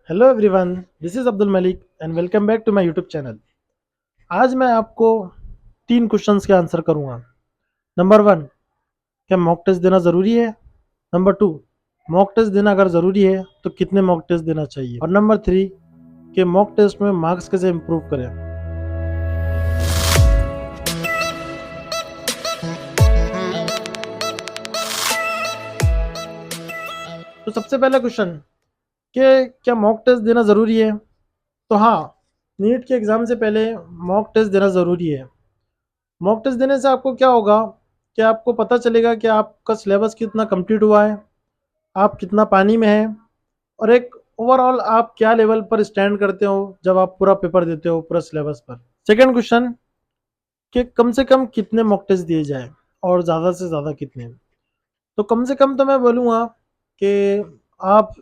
Hello everyone, this is Abdul Malik and welcome back to my YouTube channel. आज मैं आपको 3 questions के आंसर करूंगा। नंबर 1, क्या मॉक टेस्ट देना ज़रूरी है? नंबर 2, मॉक टेस्ट देना अगर ज़रूरी है तो कितने मॉक टेस्ट देना चाहिए? और नंबर 3, कि मॉक टेस्ट में मार्क्स कैसे इम्प्रूव करें? तो सबसे पहला क्वेश्चन कि क्या मॉक टेस्ट देना ज़रूरी है? तो हाँ, नीट के एग्ज़ाम से पहले मॉक टेस्ट देना ज़रूरी है। मॉक टेस्ट देने से आपको क्या होगा कि आपको पता चलेगा कि आपका सिलेबस कितना कंप्लीट हुआ है, आप कितना पानी में हैं, और एक ओवरऑल आप क्या लेवल पर स्टैंड करते हो जब आप पूरा पेपर देते हो पूरा सिलेबस पर। सेकंड क्वेश्चन, कि कम से कम कितने मॉक टेस्ट दिए जाए और ज़्यादा से ज़्यादा कितने? तो कम से कम तो मैं बोलूँगा कि आप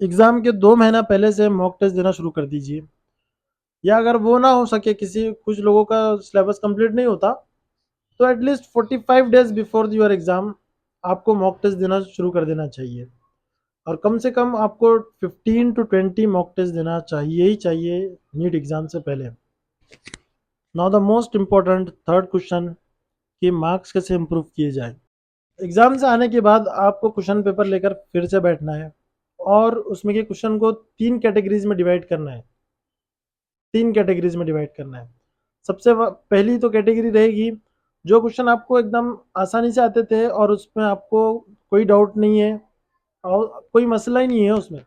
एग्ज़ाम के 2 महीना पहले से मॉक टेस्ट देना शुरू कर दीजिए, या अगर वो ना हो सके, किसी कुछ लोगों का सिलेबस कंप्लीट नहीं होता, तो at least 45 days before your exam आपको मॉक टेस्ट देना शुरू कर देना चाहिए। और कम से कम आपको 15 टू 20 मॉक टेस्ट देना चाहिए ही चाहिए नीट एग्ज़ाम से पहले। Now the most important third question, कि मार्क्स कैसे इम्प्रूव किए जाए। एग्ज़ाम से आने के बाद आपको क्वेश्चन पेपर लेकर फिर से बैठना है और उसमें के क्वेश्चन को 3 कैटेगरीज में डिवाइड करना है। 3 कैटेगरीज में डिवाइड करना है। पहली तो कैटेगरी रहेगी जो क्वेश्चन आपको एकदम आसानी से आते थे और उसमें आपको कोई डाउट नहीं है और कोई मसला ही नहीं है उसमें,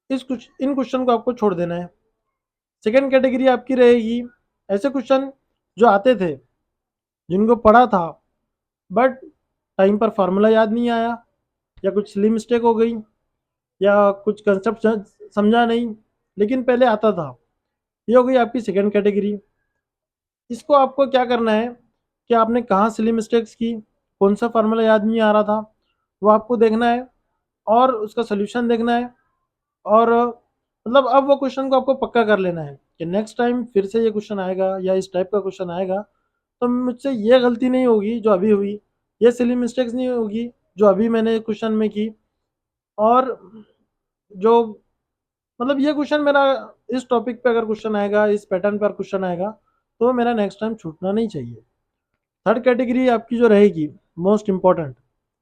इन क्वेश्चन को आपको छोड़ देना है। सेकंड कैटेगरी आपकी रहेगी ऐसे क्वेश्चन जो आते थे, जिनको पढ़ा था, बट टाइम पर फार्मूला याद नहीं आया, या कुछ सिली मिस्टेक हो गई, या कुछ कंसेप्ट समझा नहीं, लेकिन पहले आता था। ये हो गई आपकी सेकंड कैटेगरी। इसको आपको क्या करना है कि आपने कहाँ सिली मिस्टेक्स की, कौन सा फार्मूला याद नहीं आ रहा था, वो आपको देखना है और उसका सोल्यूशन देखना है। और मतलब अब वो क्वेश्चन को आपको पक्का कर लेना है कि नेक्स्ट टाइम फिर से ये क्वेश्चन आएगा या इस टाइप का क्वेश्चन आएगा तो मुझसे ये गलती नहीं होगी जो अभी हुई, ये सिली मिस्टेक्स नहीं होगी जो अभी मैंने क्वेश्चन में की। और जो मतलब ये क्वेश्चन मेरा इस टॉपिक पे अगर क्वेश्चन आएगा, इस पैटर्न पर क्वेश्चन आएगा, तो मेरा नेक्स्ट टाइम छूटना नहीं चाहिए। थर्ड कैटेगरी आपकी जो रहेगी मोस्ट इम्पॉर्टेंट,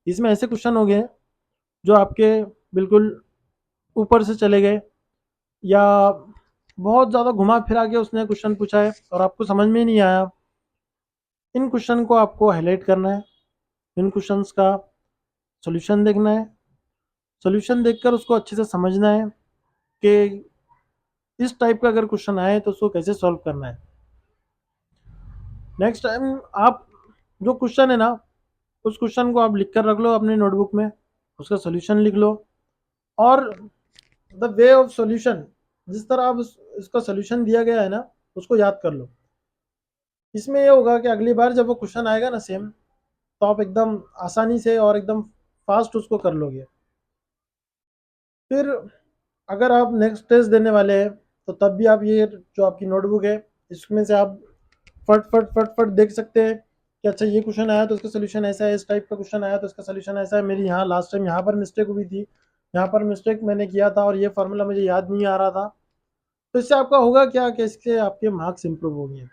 इसमें ऐसे क्वेश्चन हो गए जो आपके बिल्कुल ऊपर से चले गए, या बहुत ज़्यादा घुमा फिरा के उसने क्वेश्चन पूछा है और आपको समझ में नहीं आया। इन क्वेश्चन को आपको हाईलाइट करना है, इन क्वेश्चंस का सॉल्यूशन देखना है, सॉल्यूशन देखकर उसको अच्छे से समझना है कि इस टाइप का अगर क्वेश्चन आए तो उसको कैसे सॉल्व करना है। नेक्स्ट टाइम आप जो क्वेश्चन है ना, उस क्वेश्चन को आप लिख कर रख लो अपनी नोटबुक में, उसका सॉल्यूशन लिख लो, और द वे ऑफ सॉल्यूशन, जिस तरह आप इसका सॉल्यूशन दिया गया है ना, उसको याद कर लो। इसमें ये होगा कि अगली बार जब वो क्वेश्चन आएगा ना सेम, तो आप एकदम आसानी से और एकदम फास्ट उसको कर लोगे। फिर अगर आप नेक्स्ट टेस्ट देने वाले हैं तो तब भी आप ये जो आपकी नोटबुक है, इसमें से आप फट फट फट फट देख सकते हैं कि अच्छा ये क्वेश्चन आया तो इसका सोल्यूशन ऐसा है, इस टाइप का क्वेश्चन आया तो इसका सोल्यूशन ऐसा है, मेरी यहाँ लास्ट टाइम यहाँ पर मिस्टेक हुई थी, यहाँ पर मिस्टेक मैंने किया था और ये फार्मूला मुझे याद नहीं आ रहा था। तो इससे आपका होगा क्या कि इससे आपके मार्क्स इंप्रूव होंगे।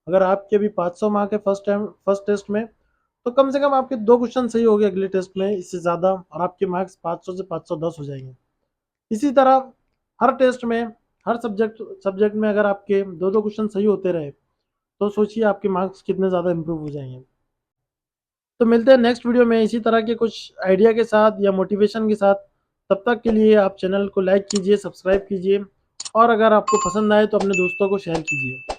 अगर आपके भी 500 मार्क है फर्स्ट टेस्ट में, तो कम से कम आपके 2 क्वेश्चन सही हो गए अगले टेस्ट में, इससे ज़्यादा, और आपके मार्क्स 500 से 510 हो जाएंगे। इसी तरह हर टेस्ट में, हर सब्जेक्ट में अगर आपके 2 क्वेश्चन सही होते रहे, तो सोचिए आपके मार्क्स कितने ज़्यादा इंप्रूव हो जाएंगे। तो मिलते हैं नेक्स्ट वीडियो में इसी तरह के कुछ आइडिया के साथ या मोटिवेशन के साथ। तब तक के लिए आप चैनल को लाइक कीजिए, सब्सक्राइब कीजिए, और अगर आपको पसंद आए तो अपने दोस्तों को शेयर कीजिए।